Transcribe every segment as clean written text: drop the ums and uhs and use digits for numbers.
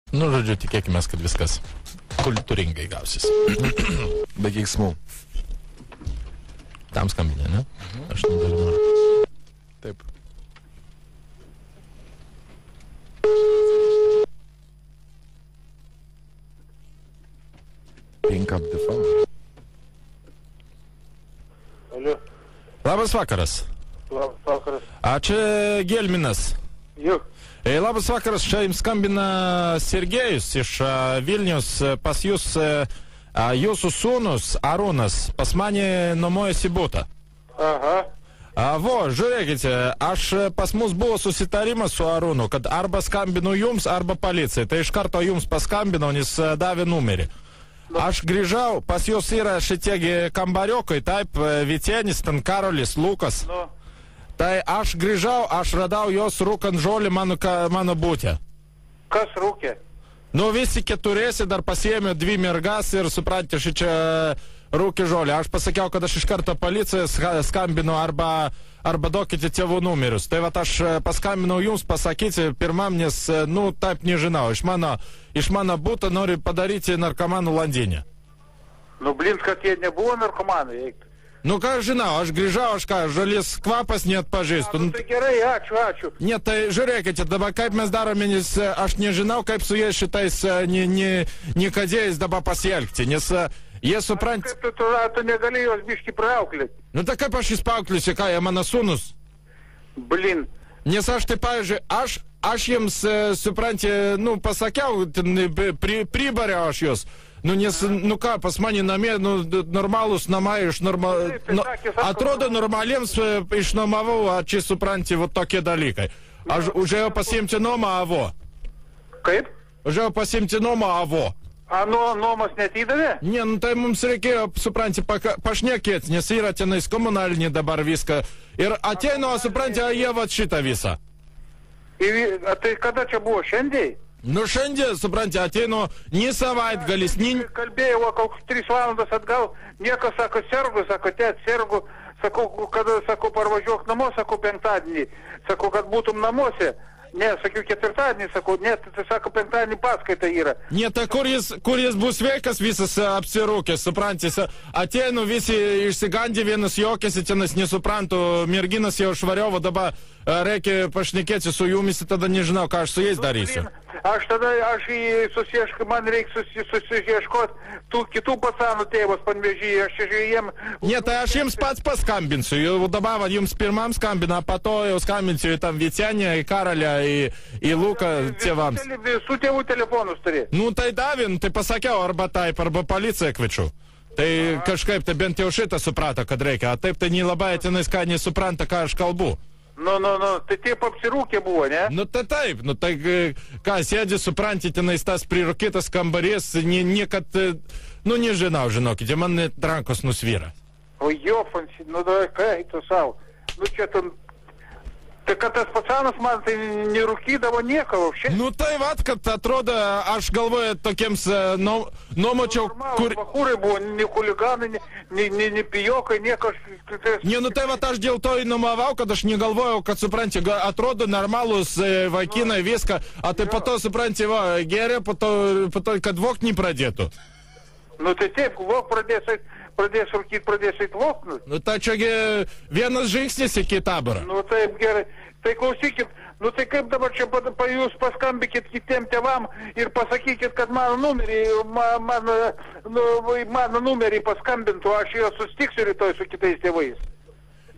Nu, žodžiu, tikėkime, kad viskas kultūringai gausis. Be keiksmų. Tam skambinė, ne? Aš nedalyvau. Taip. Pick up the phone. Alio. Labas vakaras. Labas vakaras. A čia Gelminas. Juk. Labas vakaras, čia jums skambina Sergejus iš Vilnius. Pas jūs jūsų sūnus Arūnas pas mane nuomojasi butą. Aha. Žiūrėkite, pas mus buvo susitarimas su Arūnu, kad arba skambinu jums, arba policijai. Tai iš karto jums paskambinau, nes davė numerį. Aš grįžau, pas jūs yra šitie kambariokai, taip, Vytenis, ten Karolis, Lukas. Tai aš grįžau, aš radau jos rūkant žolį mano būtė. Kas rūkė? Nu, visi keturiesi dar pasiėmė 2 mergas ir suprantate, šičia rūkė žolį. Aš pasakiau, kad aš iš karto policijai skambinu arba duokite tėvų numerius. Tai vat aš paskambinau jums pasakyti pirmam, nes, nu, taip nežinau. Iš mano būtų nori padaryti narkomanų landinę. Nu, blin, kad jie nebuvo narkomanai. Nu, ką aš žinau, aš grįžau, žolės kvapas neatpažįstu. Nu, tai gerai, ačiū. Ne, tai žiūrėkite, dabar kaip mes darome, nes aš nežinau, kaip su jais šitais nikadėjais dabar pasielgti, nes jie supranta... Kaip tu negali jos biški praauklėti? Nu, tai kaip aš jis paauklėsiu, ką jie mano sūnus? Blin. Nes aš tai, pavyzdžiui, aš jiems, supranti, nu, pasakiau, pribariau aš jos. Nu, nes, nu ką, pas mane namie, nu, normalūs namai atrodo normaliems išnuomavau, čia supranti, va tokie dalykai. Aš užėjau pasiimti nuomą avo. Kaip? Užėjau pasiimti nuomą avo. Nuomos netidavė? Ne, nu tai mums reikėjo, supranti, pašnekėti, nes yra tenais komunalinė dabar viską. Ir ateinu, supranti, jie vat šitą visą. Tai kada čia buvo, šiandien? Nu, šiandien, supranti, ateinu, nei savaitgalis, nei... Kalbėjau, kokius 3 valandas atgal, niekas sako, sergu, sakau, kada, sakau, parvažiuok namo, sakau, 5-dienį, sakau, kad būtum namuose. Ne, sakiau, 4-dienį, sakau, ne, tai sako, 5-dienį paskaita yra. Ne, tai kur jis bus sveikas visas apsirūkęs, suprantis, ateinu visi išsigandė, vienas juokėsi, tenas nesuprantu, merginas jau švariovo, dabar reikia pašnekėti su jumis, tada nežinau, ką aš su jais darysiu. Man reikia susieškoti tų kitų pacanų tėvas panvežyje, aš jiem... Ne, tai aš jums pats paskambinsiu, jau dabar jums pirmam skambina, po to jau skambinsiu į tam Vytenį, į Karolę, į Luką tėvams. Visų tėvų telefonus turi. Nu, tai davin, tai pasakiau, arba taip, arba policiją kviečiu. Tai kažkaip, tai bent jau šitą suprato, kad reikia, o taip tai nelabai tenais ką nesupranta, ką aš kalbu. Nu, tai taip apsirūkė buvo, ne? Nu, tai taip, nu, tai ką, sėdži, supranti, tenais tas prirūkytas kambarys, niekad, nu, nežinau, žinokite, man net rankos nusvyra. O jo, nu, da, kai tu savo, nu, čia tam, tai kad tas pacanas man tai nerūkydavo nieko, šiandien. Nu, tai vat, kad atrodo, aš galvoju, tokiems, nuomočiau, kur... Vachūrai buvo, ne huliganai, ne pijokai, nieko. Ne, nu, tai vat, aš dėl to įnomavau, kad aš negalvojau, kad, supranti, atrodo normalūs vaikinai viską, o tai po to, supranti, va, geria, po to, kad vokt nepradėtų. Nu, tai taip, vokt pradės rūkyti, pradės eit voknus. Nu, tai čiagi vienas žingsnis iki taborą. Nu, taip, gerai. Tai klausykit, nu, tai kaip dabar čia jūs paskambykit kitiem tėvam ir pasakykit, kad mano numerį paskambintų, aš jo susitiksiu rytoj su kitais tėvais.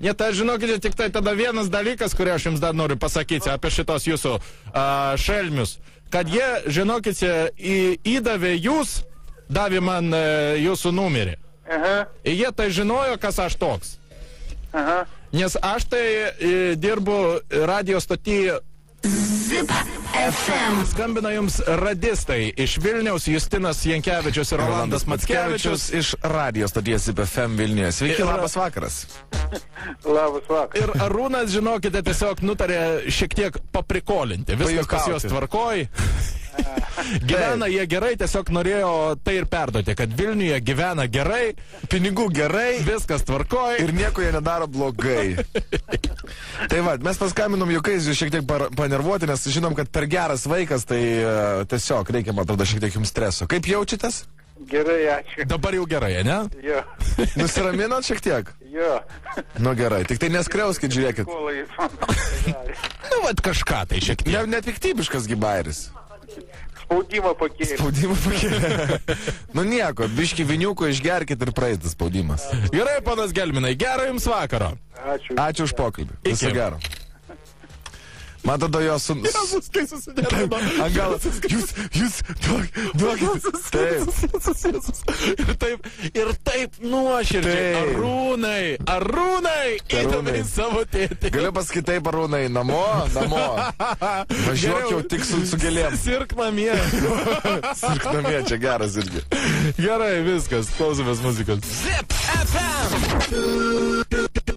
Ne, tai žinokite, tik tai tada vienas dalykas, kurį aš jums dar noriu pasakyti apie šitos jūsų šelmius, kad jie, žinokite, įdavė jūs, davė man jūsų numerį. Aha. Ir jie tai žinojo, kas aš toks. Aha. Nes aš tai dirbu radio stotyje Zip FM. Skambina jums radistai iš Vilniaus, Justinas Jankevičius ir Rolandas Mackevičius iš radio stoties Zip FM Vilniuje. Sveiki, labas vakaras. Labas vakaras. Ir Arūnas, žinokite, tiesiog nutarė šiek tiek paprikolinti. Viskas pas juos tvarkoj. Gyvena jie gerai, tiesiog norėjo tai ir perduoti, kad Vilniuje gyvena gerai, pinigų gerai, viskas tvarkoja. Ir nieko jie nedaro blogai. Tai va, mes paskaminom juokais jūs šiek tiek panervuoti, nes žinom, kad per geras vaikas, tai tiesiog reikia, man atrodo, šiek tiek jums streso. Kaip jaučiatės? Gerai, ačiū. Dabar jau gerai, ne? Jo. Nusiraminot šiek tiek? Jo. Nu gerai, tik tai neskriauskit, žiūrėkit. Nu, vat kažką tai šiek tiek. Net piktybiškas gibairis. Spaudimą pakėlė. Spaudimą pakėlė. Nu nieko, biški viniuko išgerkit ir praeis tas spaudimas. Gerai, panas Gelminai, gero jums vakaro. Ačiū. Ačiū už pokalbį. Viso gero. Man tada jo sunus. Jėzus, kai susidėlino. Gal, jūs, duokit. Ir taip nuoširdžiai. Arūnai, eidame į savo tėtį. Galiu pasakyti taip, Arūnai, namo. Važiuok jau tik su gėlėm. Sirk namie. Sirk namie, čia geras irgi. Gerai, viskas, klausomės muzikos. Zip FM.